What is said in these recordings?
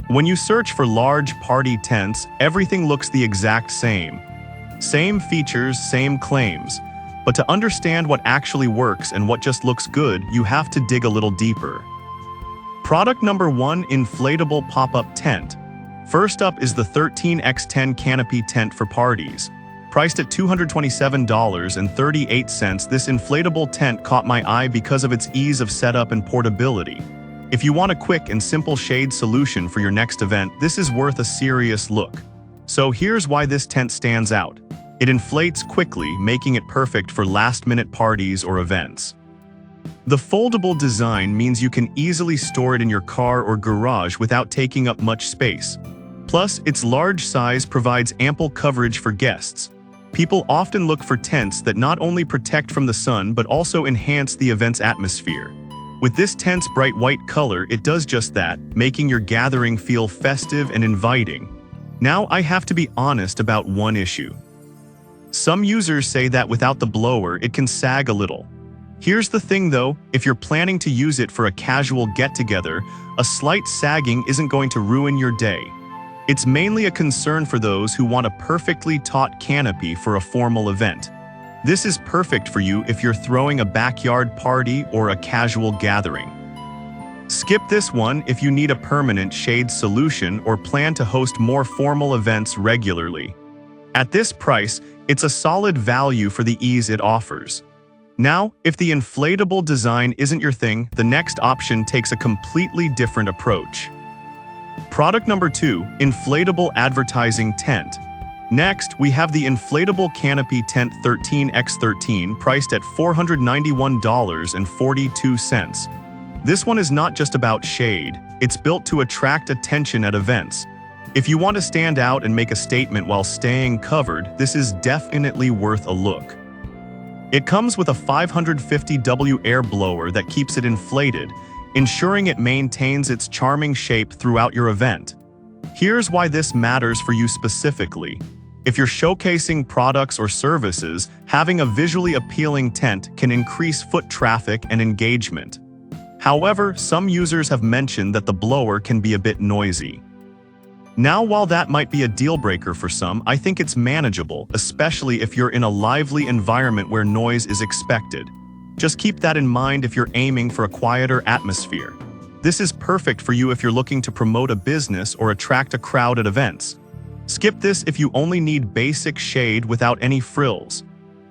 When you search for large party tents, everything looks the exact same. Same features, same claims. But to understand what actually works and what just looks good, you have to dig a little deeper. Product number 1, inflatable pop-up tent. First up is the 13x10 canopy tent for parties. Priced at $227.38, this inflatable tent caught my eye because of its ease of setup and portability. If you want a quick and simple shade solution for your next event, this is worth a serious look. So here's why this tent stands out. It inflates quickly, making it perfect for last-minute parties or events. The foldable design means you can easily store it in your car or garage without taking up much space. Plus, its large size provides ample coverage for guests. People often look for tents that not only protect from the sun but also enhance the event's atmosphere. With this tent's bright white color, it does just that, making your gathering feel festive and inviting. Now I have to be honest about one issue. Some users say that without the blower, it can sag a little. Here's the thing though, if you're planning to use it for a casual get-together, a slight sagging isn't going to ruin your day. It's mainly a concern for those who want a perfectly taut canopy for a formal event. This is perfect for you if you're throwing a backyard party or a casual gathering. Skip this one if you need a permanent shade solution or plan to host more formal events regularly. At this price, it's a solid value for the ease it offers. Now, if the inflatable design isn't your thing, the next option takes a completely different approach. Product number 2, inflatable advertising tent. Next, we have the inflatable canopy tent 13x13 priced at $491.42. This one is not just about shade, it's built to attract attention at events. If you want to stand out and make a statement while staying covered, this is definitely worth a look. It comes with a 550W air blower that keeps it inflated, ensuring it maintains its charming shape throughout your event. Here's why this matters for you specifically. If you're showcasing products or services, having a visually appealing tent can increase foot traffic and engagement. However, some users have mentioned that the blower can be a bit noisy. Now, while that might be a deal breaker for some, I think it's manageable, especially if you're in a lively environment where noise is expected. Just keep that in mind if you're aiming for a quieter atmosphere. This is perfect for you if you're looking to promote a business or attract a crowd at events. Skip this if you only need basic shade without any frills.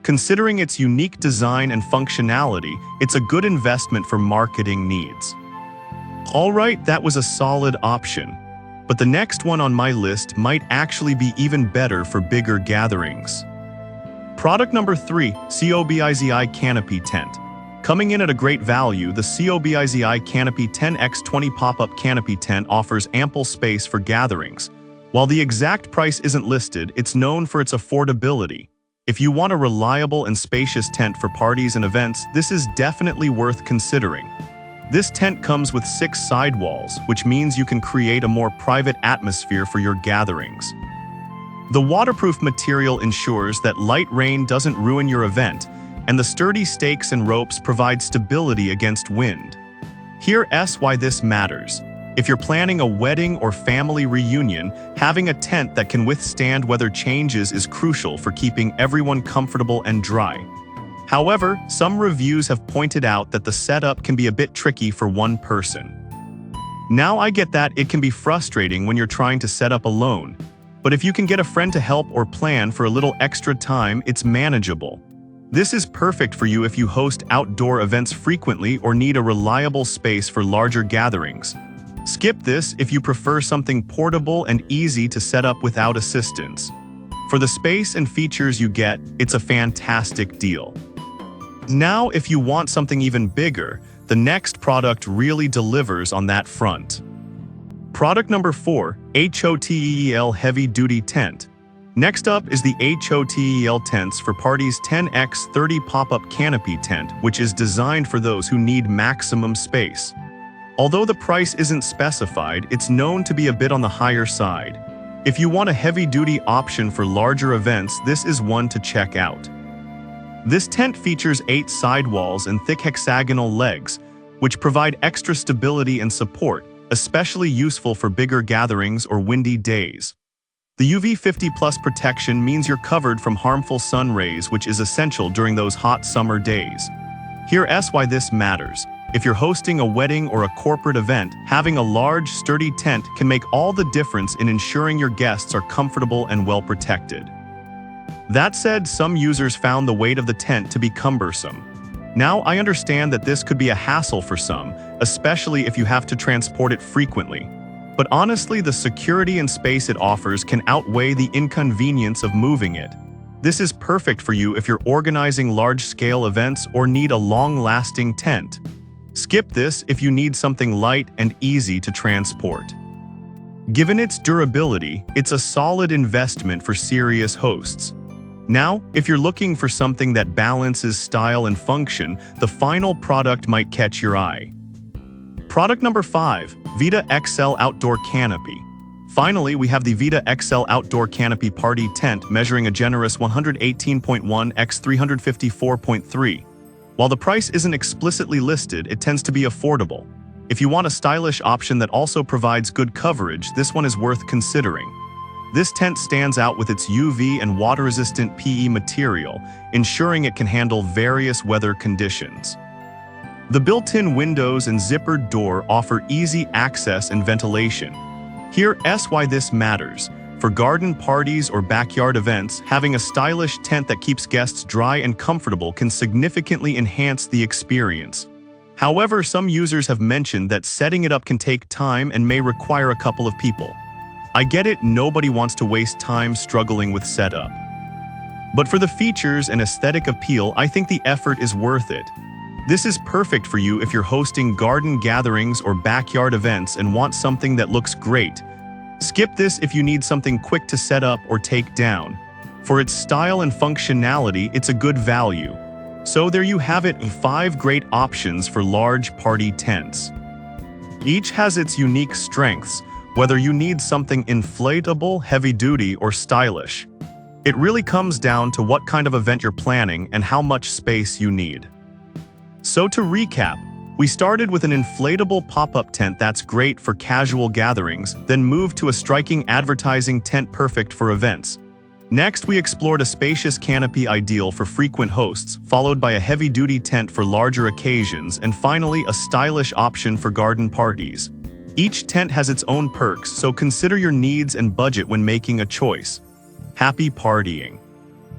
Considering its unique design and functionality, it's a good investment for marketing needs. Alright, that was a solid option. But the next one on my list might actually be even better for bigger gatherings. Product number 3, COBIZI Canopy Tent. Coming in at a great value, the COBIZI Canopy 10x20 pop-up canopy tent offers ample space for gatherings. While the exact price isn't listed, it's known for its affordability. If you want a reliable and spacious tent for parties and events, this is definitely worth considering. This tent comes with 6 sidewalls, which means you can create a more private atmosphere for your gatherings. The waterproof material ensures that light rain doesn't ruin your event, and the sturdy stakes and ropes provide stability against wind. Here's why this matters. If you're planning a wedding or family reunion, having a tent that can withstand weather changes is crucial for keeping everyone comfortable and dry. However, some reviews have pointed out that the setup can be a bit tricky for one person. Now I get that it can be frustrating when you're trying to set up alone, but if you can get a friend to help or plan for a little extra time, it's manageable. This is perfect for you if you host outdoor events frequently or need a reliable space for larger gatherings. Skip this if you prefer something portable and easy to set up without assistance. For the space and features you get, it's a fantastic deal. Now, if you want something even bigger, the next product really delivers on that front. Product number 4, HOTEL Heavy Duty Tent. Next up is the HOTEL Tents for Parties 10x30 Pop-Up Canopy Tent, which is designed for those who need maximum space. Although the price isn't specified, it's known to be a bit on the higher side. If you want a heavy-duty option for larger events, this is one to check out. This tent features 8 sidewalls and thick hexagonal legs, which provide extra stability and support, especially useful for bigger gatherings or windy days. The UV 50 Plus protection means you're covered from harmful sun rays, which is essential during those hot summer days. Here's why this matters. If you're hosting a wedding or a corporate event, having a large, sturdy tent can make all the difference in ensuring your guests are comfortable and well protected. That said, some users found the weight of the tent to be cumbersome. Now, I understand that this could be a hassle for some, especially if you have to transport it frequently. But honestly, the security and space it offers can outweigh the inconvenience of moving it. This is perfect for you if you're organizing large-scale events or need a long-lasting tent. Skip this if you need something light and easy to transport. Given its durability, it's a solid investment for serious hosts. Now, if you're looking for something that balances style and function, the final product might catch your eye. Product number 5, Vita XL Outdoor Canopy. Finally, we have the Vita XL Outdoor Canopy Party Tent measuring a generous 118.1 x 354.3. While the price isn't explicitly listed, it tends to be affordable. If you want a stylish option that also provides good coverage, this one is worth considering. This tent stands out with its UV and water-resistant PE material, ensuring it can handle various weather conditions. The built-in windows and zippered door offer easy access and ventilation. Here's why this matters. For garden parties or backyard events, having a stylish tent that keeps guests dry and comfortable can significantly enhance the experience. However, some users have mentioned that setting it up can take time and may require a couple of people. I get it, nobody wants to waste time struggling with setup. But for the features and aesthetic appeal, I think the effort is worth it. This is perfect for you if you're hosting garden gatherings or backyard events and want something that looks great. Skip this if you need something quick to set up or take down. For its style and functionality, it's a good value. So there you have it, 5 great options for large party tents. Each has its unique strengths, whether you need something inflatable, heavy-duty, or stylish. It really comes down to what kind of event you're planning and how much space you need. So to recap, we started with an inflatable pop-up tent that's great for casual gatherings, then moved to a striking advertising tent perfect for events. Next, we explored a spacious canopy ideal for frequent hosts, followed by a heavy-duty tent for larger occasions, and finally a stylish option for garden parties. Each tent has its own perks, so consider your needs and budget when making a choice. Happy partying!